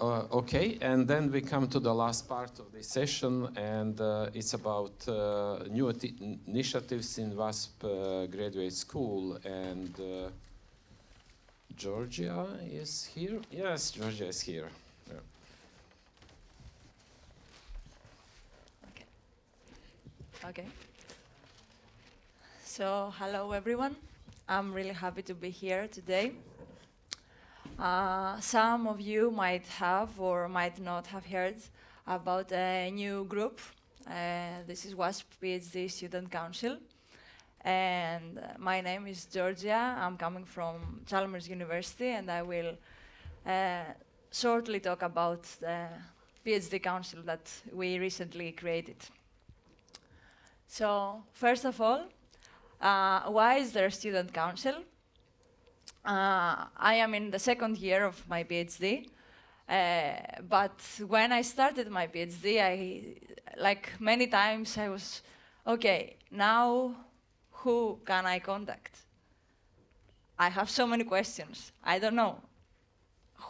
Okay, and then we come to the last part of this session, and it's about new initiatives in WASP Graduate School, and Georgia is here? Yes, Georgia is here. Yeah. Okay. So, hello everyone. I'm really happy to be here today. Some of you might have or might not have heard about a new group. This is WASP PhD Student Council. And my name is Georgia. I'm coming from Chalmers University, and I will shortly talk about the PhD Council that we recently created. So, first of all, why is there a Student Council? I am in the second year of my PhD, but when I started my PhD, like many times, I was, okay, now who can I contact? I have so many questions. I don't know.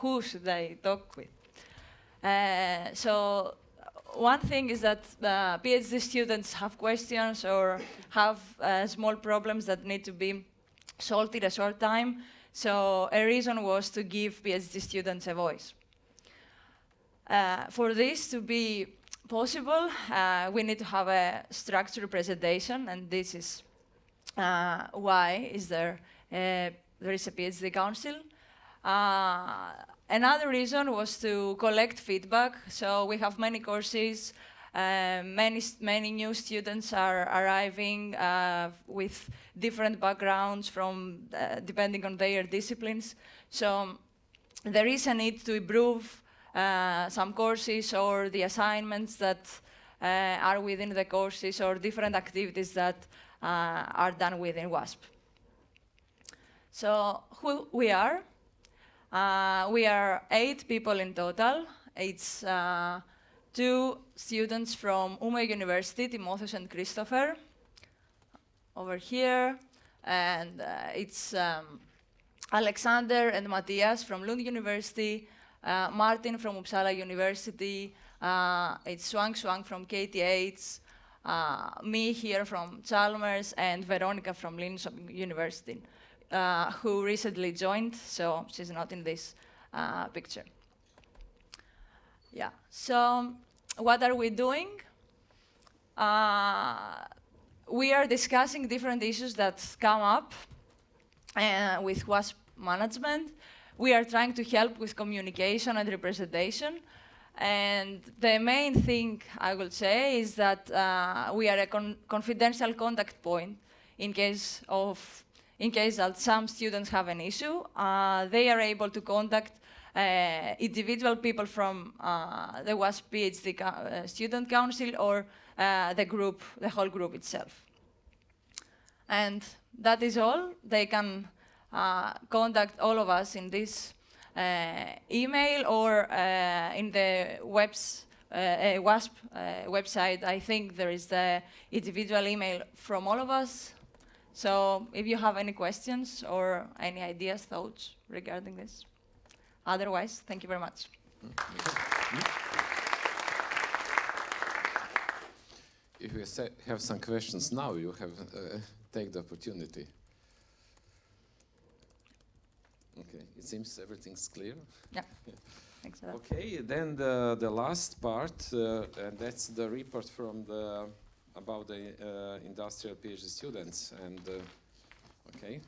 Who should I talk with? So one thing is that PhD students have questions or have small problems that need to be solved in a short time. So a reason was to give PhD students a voice. For this to be possible, we need to have a structured presentation, and this is why is there is a PhD council. Another reason was to collect feedback. So we have many courses. Many new students are arriving with different backgrounds from depending on their disciplines. So there is a need to improve some courses or the assignments that are within the courses or different activities that are done within WASP. So who we are? We are 8 people in total. It's 2 students from Umeå University, Timotheus and Christopher, over here. And it's Alexander and Matthias from Lund University, Martin from Uppsala University, it's Xuang from KTH, me here from Chalmers, and Veronica from Linköping University, who recently joined, so she's not in this picture. Yeah, so what are we doing? We are discussing different issues that come up with WASP management. We are trying to help with communication and representation. And the main thing I will say is that we are a confidential contact point in case that some students have an issue. They are able to contact individual people from the WASP PhD Student Council or the whole group itself. And that is all. They can contact all of us in this email or in the WASP website. I think there is the individual email from all of us. So if you have any questions or any ideas, thoughts regarding this. Otherwise, thank you very much. If you have some questions now, you have take the opportunity. Okay, it seems everything's clear. Yeah, thanks a lot. Okay, then the last part, and that's the report from about the industrial PhD students. And okay.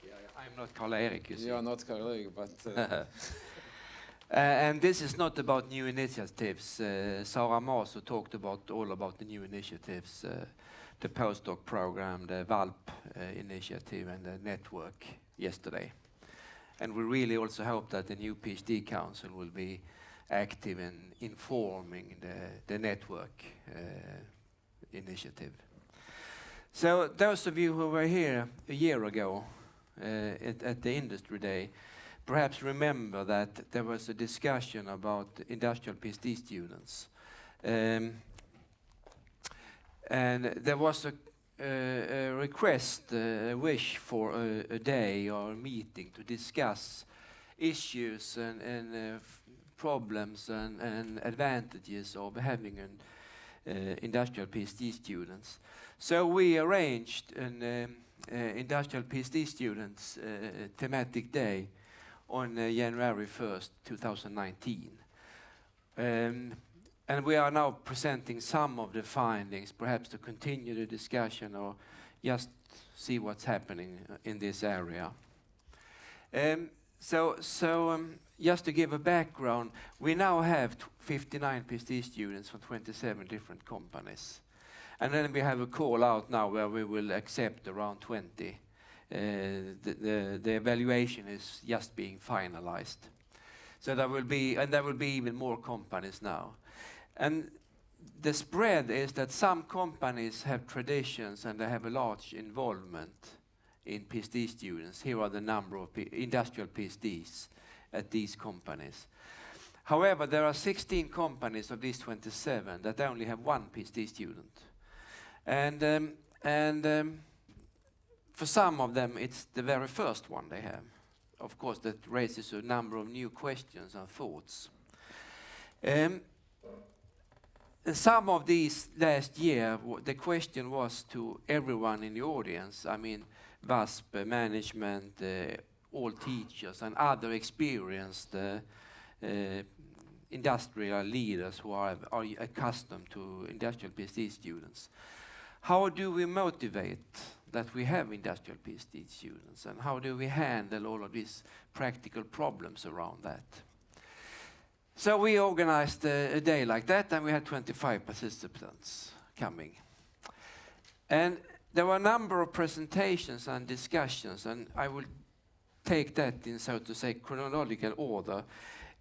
Yeah, I'm not Karl-Erik, you see. You are not Karl-Erik, but. And this is not about new initiatives. Sarah Maso talked all about the new initiatives, the postdoc program, the WALP initiative, and the network yesterday. And we really also hope that the new PhD Council will be active in informing the network initiative. So those of you who were here a year ago at the Industry Day perhaps remember that there was a discussion about industrial PhD students. And there was a request, a wish for a day or a meeting to discuss issues and problems and advantages of having an industrial PhD students. So we arranged an industrial PhD students thematic day on January 1st, 2019. And we are now presenting some of the findings, perhaps to continue the discussion or just see what's happening in this area. Just to give a background, we now have 59 PhD students from 27 different companies. And then we have a call out now where we will accept around 20. The evaluation is just being finalized. So there will be even more companies now. And the spread is that some companies have traditions and they have a large involvement in PhD students. Here are the number of industrial PhDs at these companies. However, there are 16 companies of these 27 that only have one PhD student. And for some of them, it's the very first one they have. Of course, that raises a number of new questions and thoughts. Some of these last year, the question was to everyone in the audience, I mean, WASP, management, all teachers and other experienced industrial leaders who are accustomed to industrial PhD students. How do we motivate that we have industrial PhD students, and how do we handle all of these practical problems around that? So we organized a day like that, and we had 25 participants coming. And there were a number of presentations and discussions, and I will take that in, so to say, chronological order,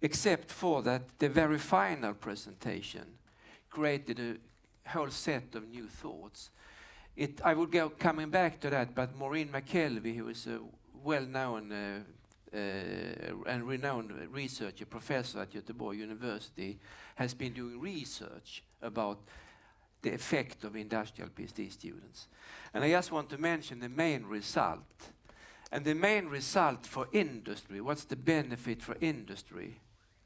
except for that the very final presentation created a whole set of new thoughts. I would go coming back to that, but Maureen McKelvey, who is a well-known and renowned researcher, professor at Göteborg University, has been doing research about the effect of industrial PhD students. And I just want to mention the main result. And the main result for industry, what's the benefit for industry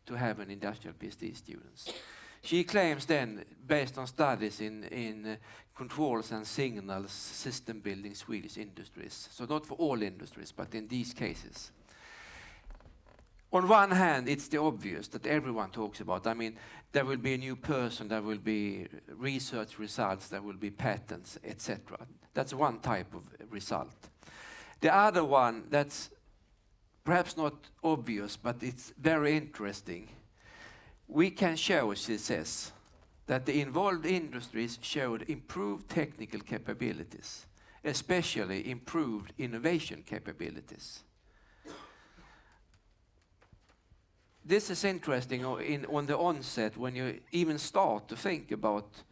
to have an industrial PhD students? She claims then, based on studies in controls and signals, system building Swedish industries. So not for all industries, but in these cases. On one hand, it's the obvious that everyone talks about. I mean, there will be a new person, there will be research results, there will be patents, etc. That's one type of result. The other one that's perhaps not obvious, but it's very interesting. We can show, she says, that the involved industries showed improved technical capabilities, especially improved innovation capabilities. This is interesting on the onset when you even start to think about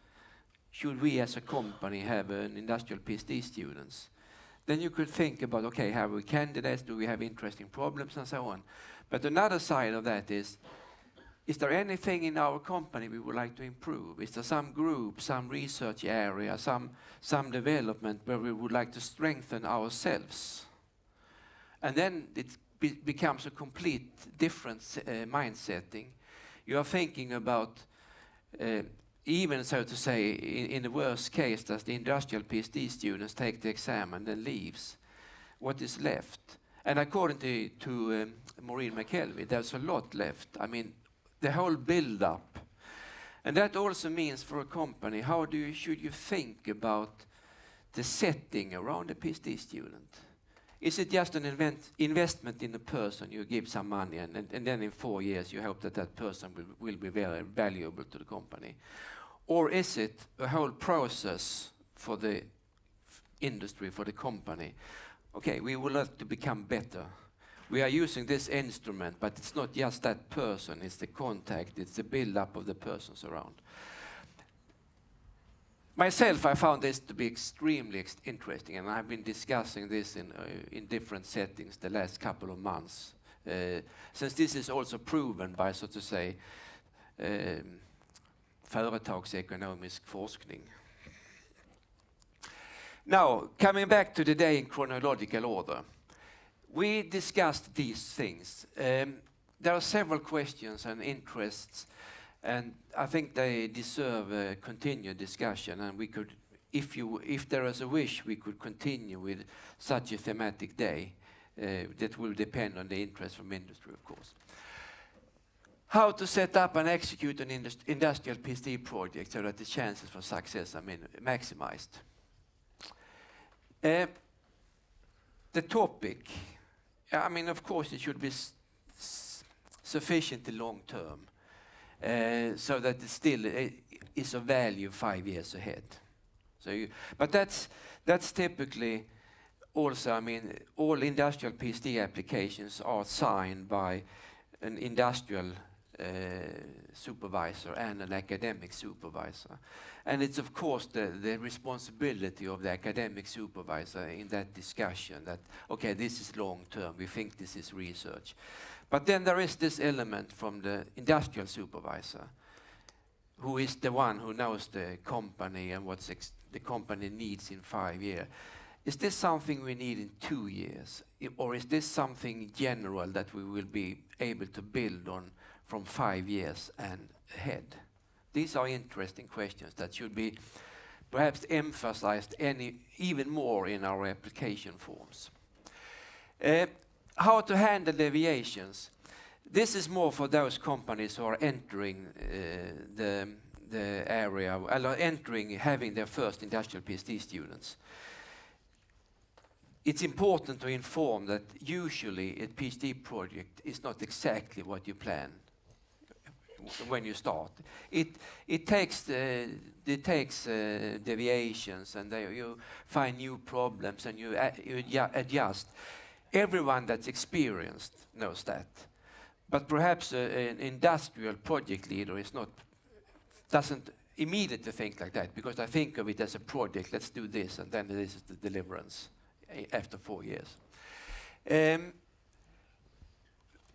should we as a company have an industrial PhD students. Then you could think about, okay, have we candidates, do we have interesting problems and so on. But another side of that is there anything in our company we would like to improve? Is there some group, some research area, some development where we would like to strengthen ourselves? And then it becomes a complete different mindsetting. You are thinking about, even so to say, in the worst case, that the industrial PhD students take the exam and then leaves. What is left? And according to Maureen McKelvey, there's a lot left. I mean, the whole build-up. And that also means for a company, should you think about the setting around a PhD student? Is it just an investment in the person? You give some money and then in 4 years you hope that person will be very valuable to the company? Or is it a whole process for the industry, for the company? Okay, we would like to become better. We are using this instrument, but it's not just that person, it's the contact, it's the build-up of the persons around. Myself, I found this to be extremely interesting, and I've been discussing this in different settings the last couple of months. Since this is also proven by, so to say, företagsekonomisk forskning. Now, coming back to the day in chronological order. We discussed these things. there are several questions and interests, and I think they deserve a continued discussion, and we could, if there is a wish, we could continue with such a thematic day. That will depend on the interest from industry, of course. How to set up and execute an industrial PhD project so that the chances for success are maximized. The topic, I mean, of course, it should be sufficiently long term, so that it still is of value 5 years ahead. But that's typically also, I mean, all industrial PhD applications are signed by an industrial supervisor and an academic supervisor. And it's of course the responsibility of the academic supervisor in that discussion that, okay, this is long term, we think this is research. But then there is this element from the industrial supervisor, who is the one who knows the company and what the company needs in 5 years. Is this something we need in 2 years? Or is this something general that we will be able to build on from 5 years and ahead? These are interesting questions that should be perhaps emphasized even more in our application forms. How to handle deviations. This is more for those companies who are entering the area, having their first industrial PhD students. It's important to inform that usually a PhD project is not exactly what you plan when you start. It takes deviations, and you find new problems, and you adjust. Everyone that's experienced knows that, but perhaps an industrial project leader doesn't immediately think like that, because I think of it as a project. Let's do this, and then this is the deliverance after 4 years.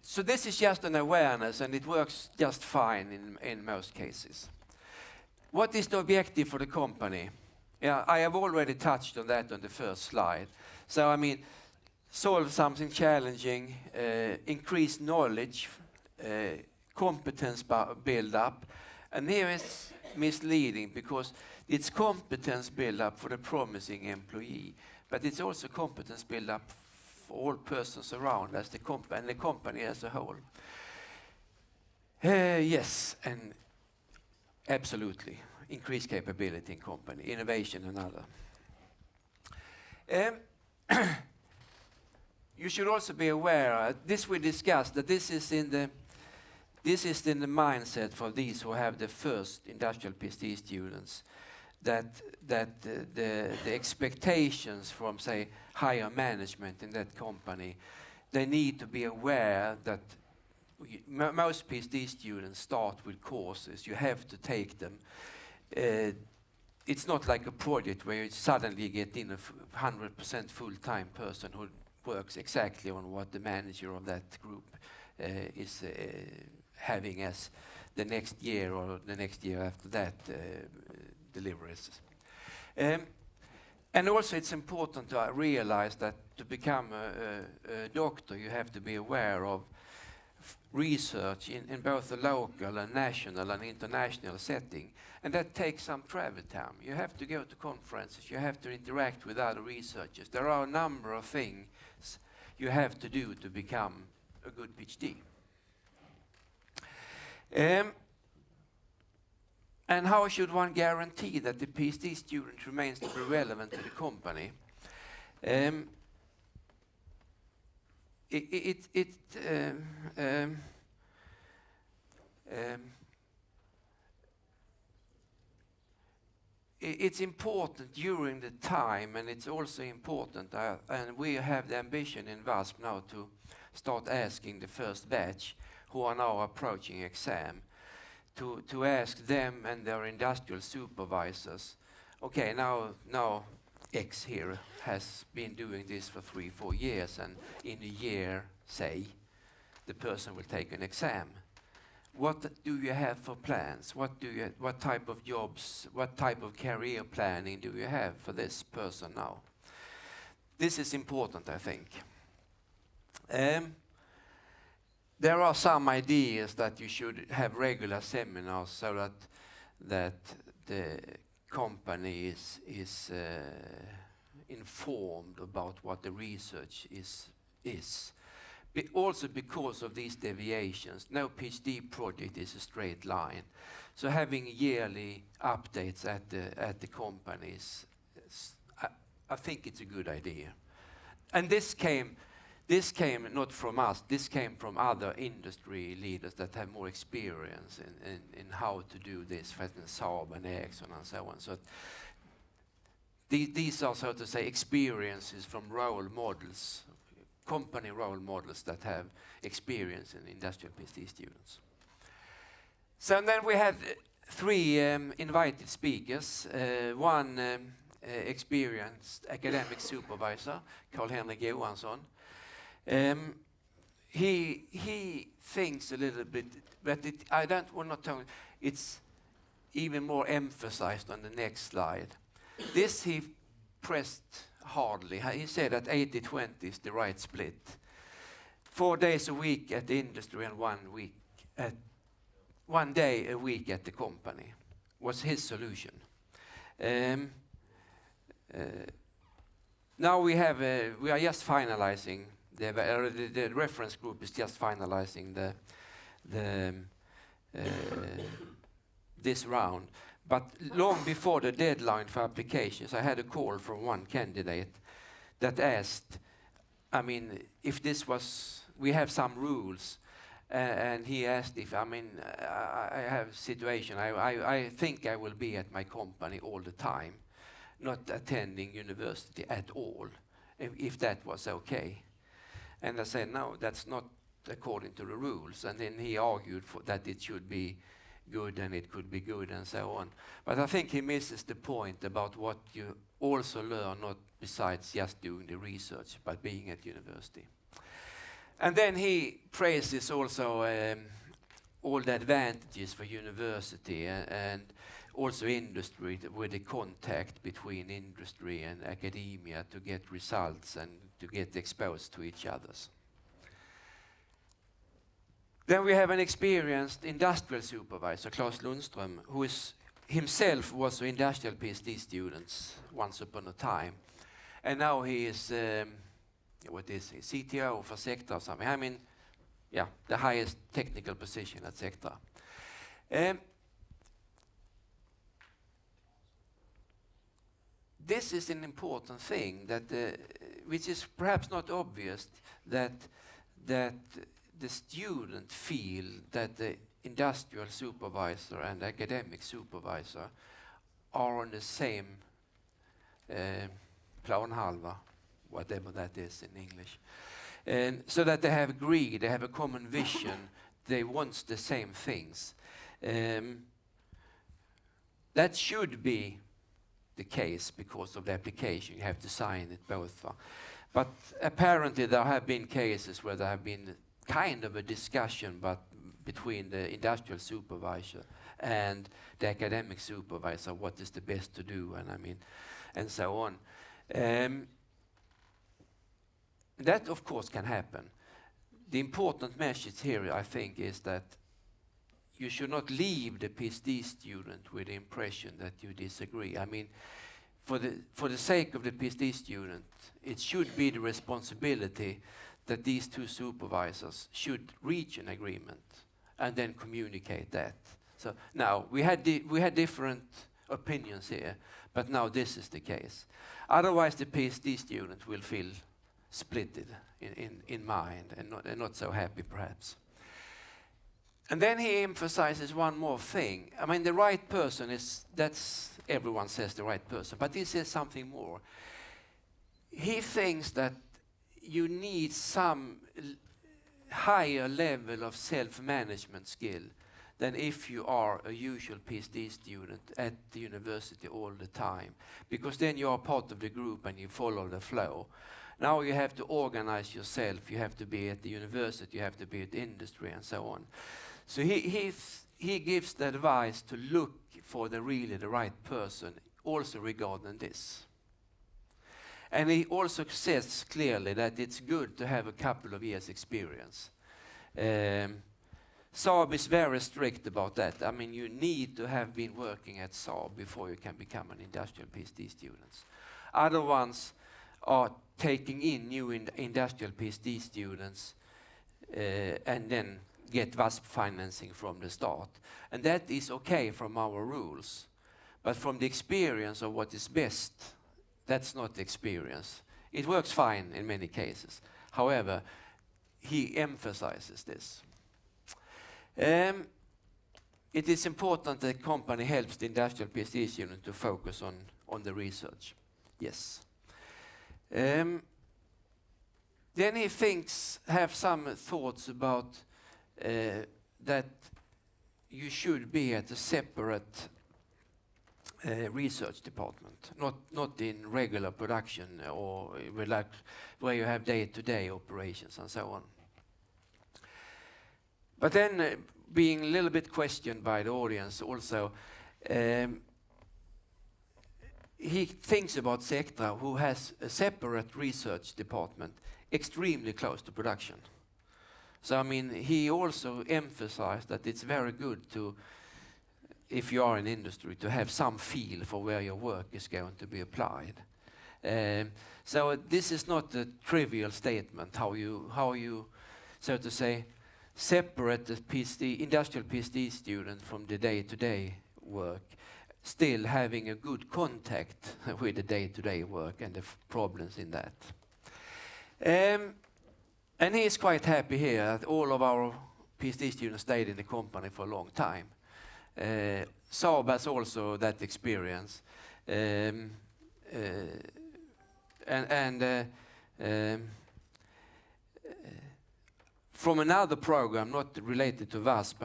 So this is just an awareness, and it works just fine in most cases. What is the objective for the company? Yeah, I have already touched on that on the first slide. So I mean, solve something challenging, increase knowledge, competence build up, and here is misleading because it's competence build up for the promising employee, but it's also competence build up for all persons around us, and the company as a whole. Yes, and absolutely. Increase capability in company, innovation and other. You should also be aware, this we discussed, that this is in the mindset for these who have the first industrial PhD students, that the expectations from, say, higher management in that company, they need to be aware that most PhD students start with courses. You have to take them. It's not like a project where you suddenly get in a 100% full-time person who works exactly on what the manager of that group is having as the next year or the next year after that deliveries. And also it's important to realize that to become a doctor you have to be aware of research in both the local and national and international setting, and that takes some travel time. You have to go to conferences, you have to interact with other researchers. There are a number of things you have to do to become a good PhD. And how should one guarantee that the PhD student remains to be relevant to the company? It's important during the time, and it's also important, and we have the ambition in WASP now to start asking the first batch who are now approaching exam, to ask them and their industrial supervisors, okay, now X here has been doing this for 3-4 years, and in a year, say, the person will take an exam. What do you have for plans? What type of jobs, what type of career planning do you have for this person now? This is important, I think. there are some ideas that you should have regular seminars so that the company is informed about what the research is. Also because of these deviations, no PhD project is a straight line. So having yearly updates at the companies, I think it's a good idea. And this came not from us, this came from other industry leaders that have more experience in how to do this, for instance, Saab and Ericsson and so on. So these are, so to say, experiences from role models, company role models that have experience in industrial PhD students. So then we had 3 invited speakers, one experienced academic supervisor, Carl-Henrik Johansson. He thinks a little bit, but I don't want to tell you, it's even more emphasized on the next slide. This he pressed hardly. He said that 80-20 is the right split. 4 days a week at the industry and 1 day a week at the company was his solution. Now we are just finalizing the reference group is just finalizing this round. But long before the deadline for applications, I had a call from one candidate that asked, I mean, if this was, we have some rules, and he asked if, I mean, I have a situation, I think I will be at my company all the time, not attending university at all, if that was okay. And I said, no, that's not according to the rules. And then he argued that it should be good and it could be good and so on. But I think he misses the point about what you also learn, not besides just doing the research, but being at university. And then he praises also all the advantages for university and also industry with the contact between industry and academia to get results and to get exposed to each others. Then we have an experienced industrial supervisor, Claes Lundström, who is himself was an industrial PhD student once upon a time. And now he is, what is he, CTO for Sectra or something. I mean, yeah, the highest technical position at Sectra. This is an important thing that, which is perhaps not obvious, that the student feel that the industrial supervisor and academic supervisor are on the same planhalva, whatever that is in English. And so that they have agreed, they have a common vision, they want the same things. That should be the case because of the application, you have to sign it both. But apparently there have been cases where there have been kind of a discussion between the industrial supervisor and the academic supervisor, what is the best to do, and I mean, and so on. That of course can happen. The important message here, I think, is that you should not leave the PhD student with the impression that you disagree. I mean, for the sake of the PhD student, it should be the responsibility that these two supervisors should reach an agreement and then communicate that. So now we had different opinions here, but now this is the case. Otherwise, the PhD student will feel splitted in mind and not so happy, perhaps. And then he emphasizes one more thing. I mean, the right person that's everyone says the right person, but he says something more. He thinks that you need some higher level of self-management skill than if you are a usual PhD student at the university all the time, because then you are part of the group and you follow the flow. Now you have to organize yourself, you have to be at the university, you have to be at industry and so on. So he gives the advice to look for the right person also regarding this. And he also says clearly that it's good to have a couple of years experience. Saab is very strict about that. I mean, you need to have been working at Saab before you can become an industrial PhD student. Other ones are taking in new industrial PhD students and then get WASP financing from the start. And that is okay from our rules. But from the experience of what is best, that's not the experience. It works fine in many cases. However, he emphasizes this. It is important that the company helps the industrial PhD student to focus on the research. Yes. Then he have some thoughts about that you should be at a separate research department, not in regular production or where you have day-to-day operations and so on. But then being a little bit questioned by the audience also, he thinks about Sectra, who has a separate research department extremely close to production. So I mean, he also emphasized that it's very good to, if you are in industry, to have some feel for where your work is going to be applied. So this is not a trivial statement, how you so to say, separate the industrial PhD student from the day-to-day work, still having a good contact with the day-to-day work and the problems in that. And he is quite happy here that all of our PhD students stayed in the company for a long time. Saab has also that experience. From another program, not related to WASP,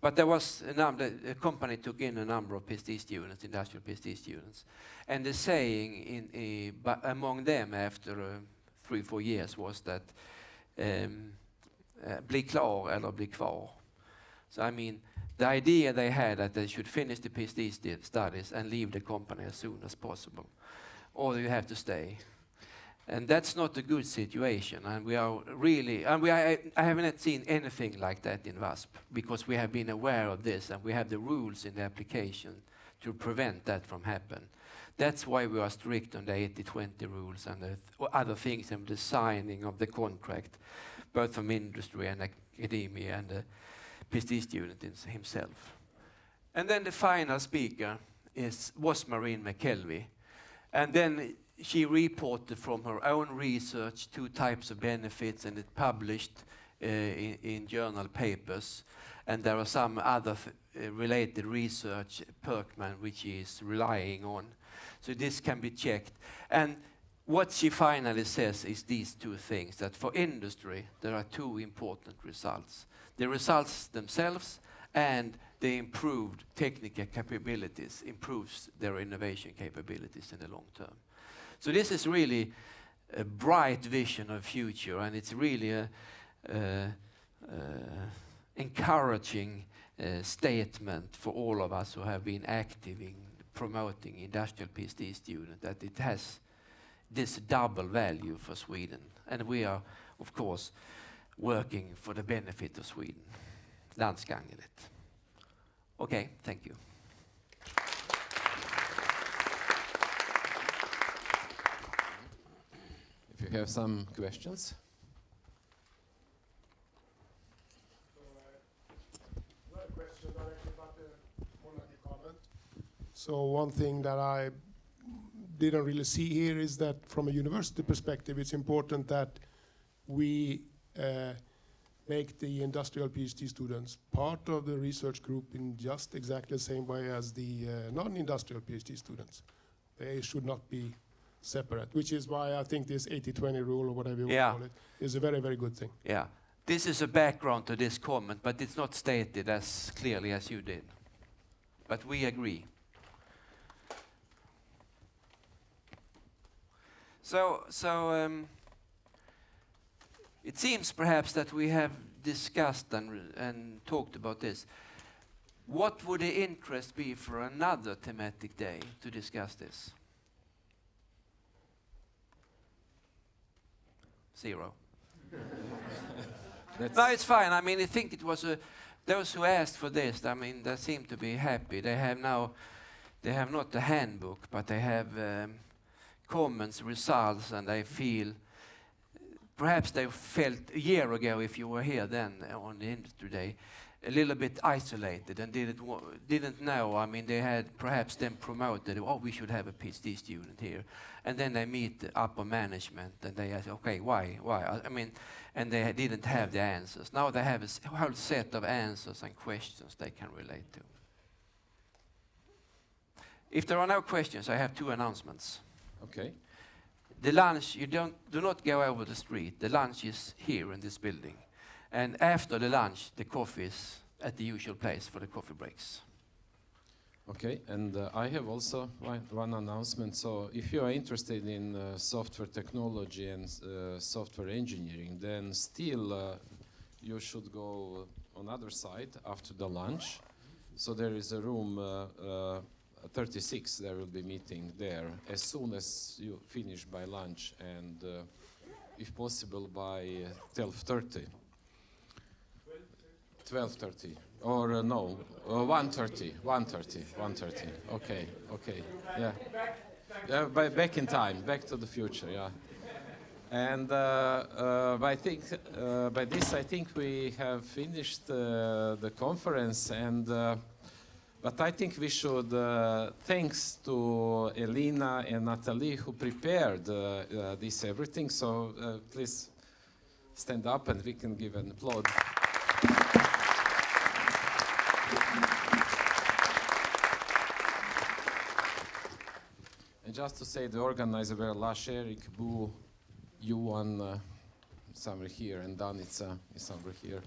but there was a company took in a number of PhD students, industrial PhD students, and the saying among them after 3-4 years was that bli klar eller bli kvar. So I mean, the idea they had that they should finish the PhD studies and leave the company as soon as possible, or you have to stay. And that's not a good situation, and we are really, and I haven't seen anything like that in WASP, because we have been aware of this, and we have the rules in the application to prevent that from happening. That's why we are strict on the 80-20 rules and the other things in the signing of the contract, both from industry and academia and the PhD student himself. And then the final speaker was Marine McKelvey, and then she reported from her own research 2 types of benefits, and it published in journal papers. And there are some other related research, Perkman, which she is relying on. So this can be checked. And what she finally says is these 2 things, that for industry, there are 2 important results. The results themselves and the improved technical capabilities improves their innovation capabilities in the long term. So this is really a bright vision of future, and it's really a encouraging statement for all of us who have been active in promoting industrial PhD students, that it has this double value for Sweden. And we are, of course, working for the benefit of Sweden. Landsgangeligt. Okay, thank you. If you have some questions. One question directly about the quality comment. So one thing that I didn't really see here is that from a university perspective, it's important that we make the industrial PhD students part of the research group in just exactly the same way as the non-industrial PhD students. They should not be separate, which is why I think this 80-20 rule, or whatever you want to call it, is a very, very good thing. Yeah, this is a background to this comment, but it's not stated as clearly as you did. But we agree. So it seems perhaps that we have discussed and talked about this. What would the interest be for another thematic day to discuss this? 0. No, it's fine. I mean, I think it was those who asked for this. I mean, they seem to be happy. They have not the handbook, but they have comments, results, and they feel. Perhaps they felt a year ago, if you were here then on the Industry Day, a little bit isolated and didn't know. I mean, they had perhaps then promoted, oh, we should have a PhD student here. And then they meet the upper management and they ask, okay, why? I mean, and they didn't have the answers. Now they have a whole set of answers and questions they can relate to. If there are no questions, I have 2 announcements. Okay. The lunch, do not go over the street. The lunch is here in this building. And after the lunch, the coffee is at the usual place for the coffee breaks. Okay, and I have also one announcement. So if you are interested in software technology and software engineering, then still you should go on other side after the lunch. So there is a room 36, there will be meeting there as soon as you finish by lunch and if possible by 12:30. 12:30 or no, 1:30. Okay, yeah. Back in time, back to the future, yeah. And I think by this I think we have finished the conference, and but I think we should thanks to Elina and Natalie who prepared this everything. So please stand up and we can give an applause. And just to say, the organizer were Lars-Erik, Bo, Johan, somewhere here, and Danica is somewhere here.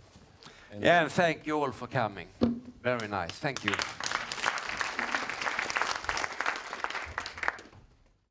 And yeah, and thank you all for coming. Very nice. Thank you.